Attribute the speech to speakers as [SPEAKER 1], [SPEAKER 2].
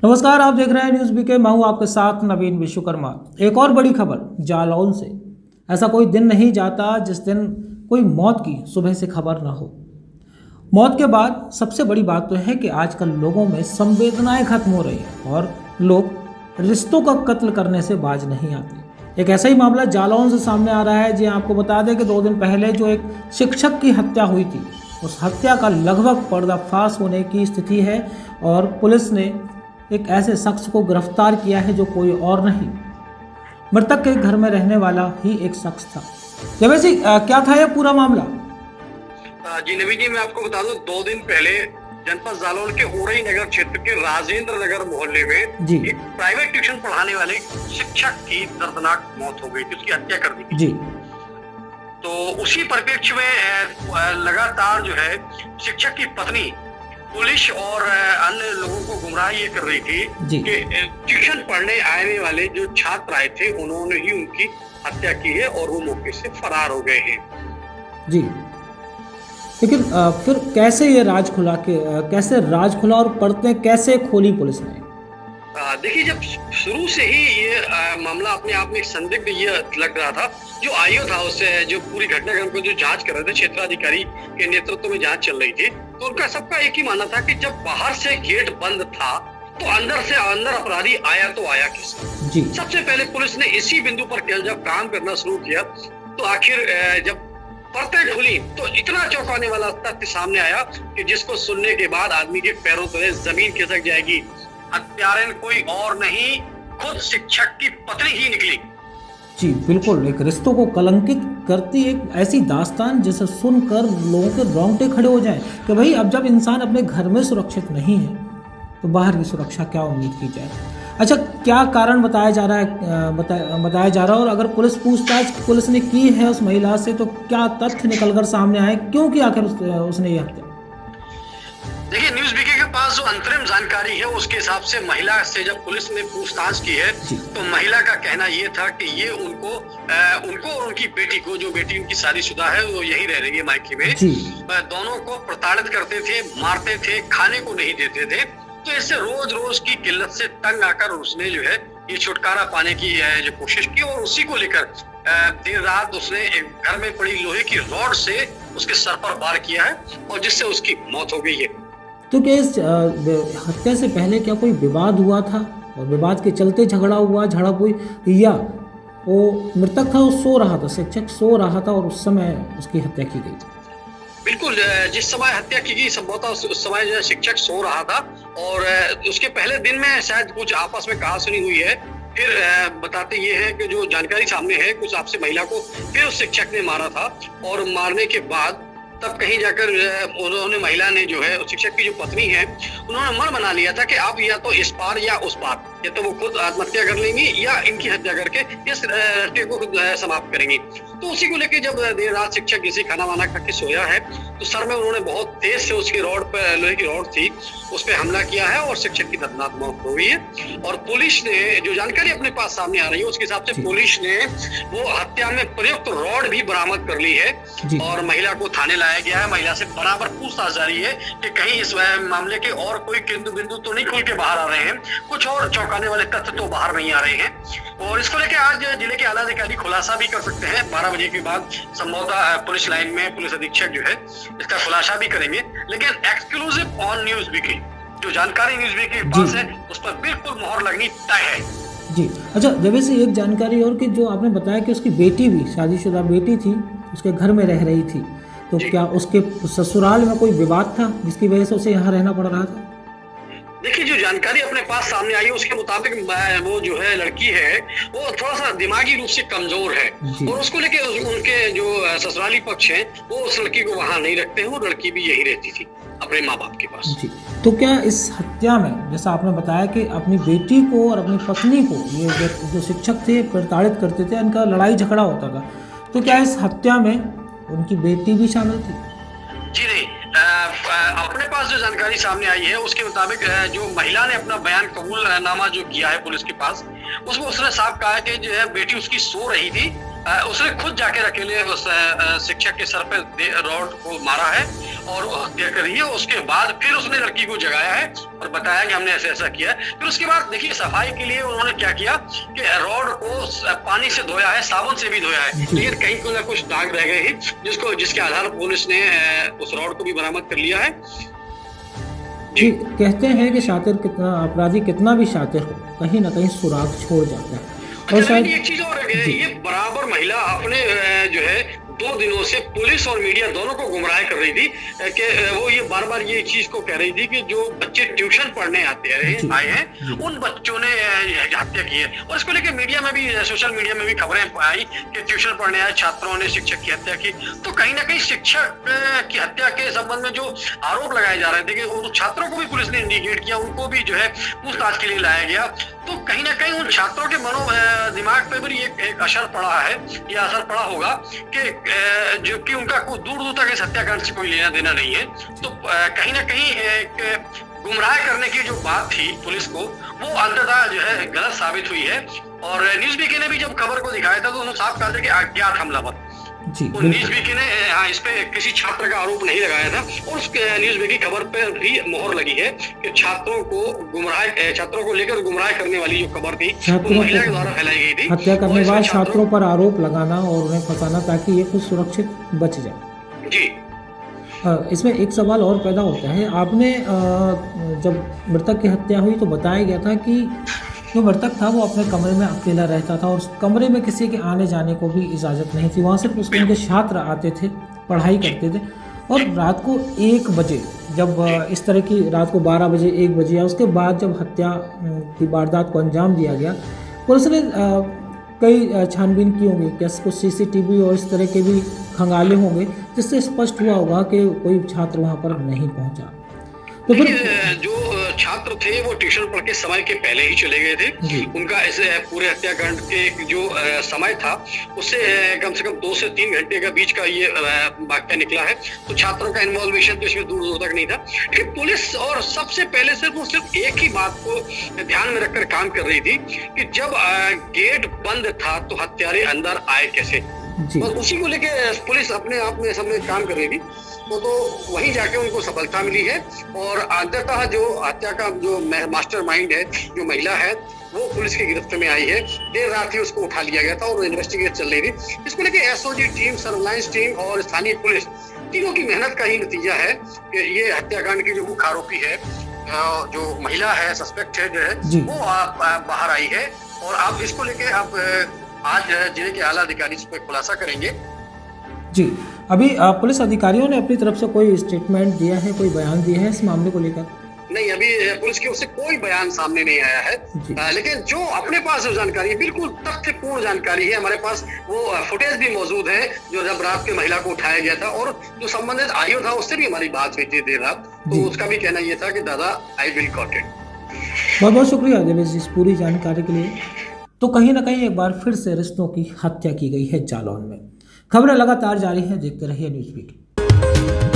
[SPEAKER 1] नमस्कार, आप देख रहे हैं न्यूज़ बीके। मैं हूं आपके साथ नवीन विश्वकर्मा। एक और बड़ी खबर जालौन से। ऐसा कोई दिन नहीं जाता जिस दिन कोई मौत की सुबह से खबर ना हो। मौत के बाद सबसे बड़ी बात तो है कि आजकल लोगों में संवेदनाएं खत्म हो रही हैं और लोग रिश्तों का कत्ल करने से बाज नहीं आते। एक ऐसा ही मामला जालौन से सामने आ रहा है। जी आपको बता दें कि 2 दिन पहले जो एक शिक्षक की हत्या हुई थी, उस हत्या का लगभग पर्दाफाश होने की स्थिति है और पुलिस ने एक ऐसे शख्स को गिरफ्तार किया है जो कोई और नहीं, मृतक के घर में रहने वाला ही एक शख्स था। वैसे क्या था यह पूरा मामला?
[SPEAKER 2] जी नवीन जी, मैं आपको बता दूं, 2 दिन पहले जनपद जालौन के उरई नगर क्षेत्र के राजेंद्र नगर मोहल्ले में एक प्राइवेट ट्यूशन पढ़ाने वाले शिक्षक की दर्दनाक मौत हो गई थी, उसकी हत्या कर दी थी।
[SPEAKER 1] जी।
[SPEAKER 2] तो उसी परिप्रेक्ष्य में लगातार जो है शिक्षक की पत्नी पुलिस और अन्य लोगों को गुमराह ये कर रही थी कि ट्यूशन पढ़ने आने वाले जो छात्र आए थे उन्होंने ही उनकी हत्या की है और वो मौके से फरार हो गए हैं।
[SPEAKER 1] जी, लेकिन फिर कैसे ये राज खुला कैसे राज खुला और परतें कैसे खोली पुलिस ने?
[SPEAKER 2] देखिए, जब शुरू से ही ये मामला अपने आप में एक संदिग्ध ये लग रहा था। जो आईओ था, उससे जो पूरी घटनाक्रम को जो जांच कर रहे थे, क्षेत्राधिकारी के नेतृत्व में जांच चल रही थी, तो उनका सबका एक ही मानना था कि जब बाहर से गेट बंद था तो अंदर से अंदर अपराधी आया तो आया किससे।
[SPEAKER 1] जी।
[SPEAKER 2] सबसे पहले पुलिस ने इसी बिंदु पर जब काम करना शुरू किया तो आखिर जब परतें खुली तो इतना चौंकाने वाला तथ्य सामने आया कि जिसको सुनने के बाद आदमी के पैरों तले जमीन खिसक जाएगी। हत्यारे कोई और नहीं, खुद शिक्षक की पत्नी ही निकली।
[SPEAKER 1] जी बिल्कुल, एक रिश्तों को कलंकित करती एक ऐसी दास्तान जिसे सुनकर लोगों के रोंगटे खड़े हो जाएं कि भाई अब जब इंसान अपने घर में सुरक्षित नहीं है तो बाहर की सुरक्षा क्या उम्मीद की जाए। अच्छा, क्या कारण बताया जा रहा है और अगर पुलिस पूछताछ पुलिस ने की है उस महिला से तो क्या तथ्य निकलकर सामने आए, क्यों कि आखिर उसने ये हत्या?
[SPEAKER 2] देखिए, न्यूज़ बीके के पास जो अंतरिम जानकारी है उसके हिसाब से महिला से जब पुलिस ने पूछताछ की है तो महिला का कहना ये था कि ये उनको और उनकी बेटी को, जो बेटी उनकी शादीशुदा है, वो यही रह रही है मायके में, दोनों को प्रताड़ित करते थे, मारते थे, खाने को नहीं देते थे। तो इससे रोज रोज की किल्लत से तंग आकर उसने जो है ये छुटकारा पाने की जो कोशिश की और उसी को लेकर देर रात उसने एक घर में पड़ी लोहे की रॉड से उसके सर पर वार किया है और जिससे उसकी मौत हो गई है।
[SPEAKER 1] तो क्या इस हत्या से पहले क्या कोई विवाद हुआ था और विवाद के चलते झड़प हुई, या वो मृतक था, वो सो रहा था, शिक्षक सो रहा था और उस समय उसकी हत्या की गई?
[SPEAKER 2] बिल्कुल, जिस समय हत्या की गई संभवतः उस समय जो शिक्षक सो रहा था और उसके पहले दिन में शायद कुछ आपस में कहासुनी हुई है। फिर बताते ये है कि जो जानकारी सामने है, कुछ आपसे महिला को फिर उस शिक्षक ने मारा था और मारने के बाद तब कहीं जाकर उन्होंने, महिला ने जो है शिक्षक की जो पत्नी है, उन्होंने मन बना लिया था कि अब या तो इस पार या उस पार, या तो वो खुद आत्महत्या कर लेंगी या इनकी हत्या करके इस रिश्ते को समाप्त करेंगी। तो उसी को लेकर जब देर रात शिक्षक किसी खाना वाना खा के सोया है तो सर में उन्होंने बहुत तेज से उसकी रॉड पर, लोहे की रॉड थी, उस पर हमला किया है और शिक्षक की दर्दनाक मौत हो गई है। और पुलिस ने जो जानकारी अपने पास सामने आ रही है उसके हिसाब से पुलिस ने वो हत्या में प्रयुक्त रॉड भी बरामद कर ली है और महिला को थाने लाया गया है। महिला से बराबर पूछताछ जारी है कि कहीं इस मामले के और कोई केंद्र बिंदु तो नहीं खुल के बाहर आ रहे हैं, कुछ और चौंकाने वाले तथ्य तो बाहर नहीं आ रहे हैं। और इसको लेकर आज जिले के आला अधिकारी खुलासा भी कर सकते हैं। 12 बजे के बाद संभवतः पुलिस लाइन में पुलिस अधीक्षक जो है इसका खुलासा भी करेंगे, लेकिन एक्सक्लूसिव ऑन न्यूज़ बीके जो जानकारी न्यूज़ बीके के पास है उस पर बिल्कुल मोहर लगनी तय है।
[SPEAKER 1] जी अच्छा, जब से एक जानकारी और कि जो आपने बताया कि उसकी बेटी भी, शादीशुदा बेटी थी, उसके घर में रह रही थी, तो क्या उसके ससुराल में कोई विवाद था जिसकी वजह से उसे यहाँ रहना पड़ रहा था?
[SPEAKER 2] देखिए, जो जानकारी अपने पास सामने आई है उसके मुताबिक वो जो है लड़की है वो थोड़ा सा दिमागी रूप से कमजोर है और उसको लेके उनके जो ससुराली पक्ष है वो उस लड़की को वहाँ नहीं रखते हैं। वो लड़की भी यही रहती थी अपने माँ बाप के पास।
[SPEAKER 1] जी, तो क्या इस हत्या में, जैसा आपने बताया कि अपनी बेटी को और अपनी पत्नी को ये जो शिक्षक थे प्रताड़ित करते थे, इनका लड़ाई झगड़ा होता था, तो क्या इस हत्या में उनकी बेटी भी शामिल थी?
[SPEAKER 2] जी नहीं, अपने पास जो जानकारी सामने आई है उसके मुताबिक जो महिला ने अपना बयान कबूलनामा जो किया है पुलिस के पास, उसमें उसने साफ कहा है कि जो है बेटी उसकी सो रही थी, उसने खुद जाकर अकेले उस शिक्षक के सर पे रॉड को मारा है और हत्या करी है। उसके बाद फिर उसने लड़की को जगाया है और बताया कि हमने ऐसा ऐसा किया है। फिर उसके बाद देखिए सफाई के लिए उन्होंने क्या किया कि रॉड को पानी से धोया है, साबुन से भी धोया है, लेकिन कहीं कोई ना कुछ दाग रह गए हैं जिसके आधार पर पुलिस ने उस रॉड को भी बरामद कर लिया है।
[SPEAKER 1] जी, कहते हैं कि शातिर कितना अपराधी कितना भी शातिर हो, कहीं ना कहीं सुराग छोड़ जाता है। और शायद
[SPEAKER 2] एक चीज और है, ये बराबर महिला अपने जो है 2 दिनों से पुलिस और मीडिया दोनों को गुमराह कर रही थी कि वो ये बार बार ये चीज को कह रही थी कि जो बच्चे ट्यूशन पढ़ने आए हैं उन बच्चों ने हत्या की है। और इसको लेकर मीडिया में भी, सोशल मीडिया में भी खबरें आई कि ट्यूशन पढ़ने आए छात्रों ने शिक्षक की हत्या की। तो कहीं ना कहीं शिक्षक की हत्या के संबंध में जो आरोप लगाए जा रहे थे कि उन छात्रों को भी पुलिस ने इंडिकेट किया, उनको भी जो है पूछताछ के लिए लाया गया। तो कहीं ना कहीं उन छात्रों के दिमाग पे भी एक असर पड़ा है, या असर पड़ा होगा कि जो कि उनका दूर दूर तक इस हत्याकांड से कोई लेना देना नहीं है। तो कहीं ना कहीं एक गुमराह करने की जो बात थी पुलिस को, वो अंततः जो है गलत साबित हुई है। और न्यूज़ बीके ने भी जब खबर को दिखाया था तो उन्होंने साफ कहा था कि अज्ञात हमलावर। न्यूज़ बीके ने इस पे किसी छात्र का आरोप नहीं लगाया था और उस न्यूज़ बीके की खबर पर भी मोहर लगी है कि छात्रों को लेकर गुमराह करने वाली जो खबर थी वो महिला के द्वारा फैलाई गई थी।
[SPEAKER 1] हत्या करने वाले छात्रों पर आरोप लगाना और उन्हें फंसाना ताकि ये खुद सुरक्षित बच जाए।
[SPEAKER 2] जी,
[SPEAKER 1] इसमें एक सवाल और पैदा होता है। आपने जब मृतक की हत्या हुई तो बताया गया था कि जो मृतक था वो अपने कमरे में अकेला रहता था और उस कमरे में किसी के आने जाने को भी इजाज़त नहीं थी। वहाँ सिर्फ उनके छात्र आते थे, पढ़ाई करते थे। और रात को 1 बजे जब इस तरह की रात को 12 बजे 1 बजे या उसके बाद जब हत्या की वारदात को अंजाम दिया गया, पुलिस ने कई छानबीन की होंगी, कैसे कुछ CCTV और इस तरह के भी खंगाले होंगे जिससे स्पष्ट हुआ होगा कि कोई छात्र वहाँ पर नहीं पहुँचा।
[SPEAKER 2] तो फिर जो छात्र थे वो ट्यूशन पढ़ के समय के पहले ही चले गए थे। उनका इस पूरे हत्याकांड के जो समय था उससे कम से कम 2 से 3 घंटे का बीच का ये वाकया निकला है। तो छात्रों का इन्वॉल्वेशन तो इसमें दूर दूर तक नहीं था। लेकिन पुलिस और सबसे पहले सिर्फ एक ही बात को ध्यान में रखकर काम कर रही थी कि जब गेट बंद था तो हत्यारे अंदर आए कैसे, और उसी को लेके पुलिस अपने आप में सब में काम कर रही थी। तो वहीं जाके उनको सफलता मिली है और अंततः जो हत्या का जो मास्टर माइंड है, जो महिला है, वो पुलिस की गिरफ्त में आई है। देर रात ही उसको उठा लिया गया था और इन्वेस्टिगेट चल रही थी। इसको लेके SOG टीम, सर्विलांस टीम और स्थानीय पुलिस तीनों की मेहनत का ही नतीजा है कि ये हत्याकांड की जो मुख्य आरोपी है, जो महिला है, सस्पेक्ट है जो है, वो बाहर आई है। और आप इसको लेके आप आज जिले के आला अधिकारी इस पर खुलासा करेंगे।
[SPEAKER 1] जी, अभी पुलिस अधिकारियों ने अपनी तरफ से कोई स्टेटमेंट दिया है, कोई बयान दिया है इस मामले को लेकर?
[SPEAKER 2] नहीं, अभी पुलिस की ओर से कोई बयान सामने नहीं आया है। लेकिन जो अपने पास जानकारी है, बिल्कुल तथ्यपूर्ण जानकारी है हमारे पास, वो फुटेज भी मौजूद है जो जब रात के महिला को उठाया गया था और जो संबंधित आयु था उससे भी हमारी बात हुई थी देर रात। तो उसका भी कहना यह था कि दादा आई विल गॉट इट।
[SPEAKER 1] बहुत बहुत शुक्रिया देवेश इस पूरी जानकारी के लिए। तो कहीं ना कहीं एक बार फिर से रिश्तों की हत्या की गई है जालौन में। खबरें लगातार जारी हैं, देखते रहिए न्यूज़ बीके।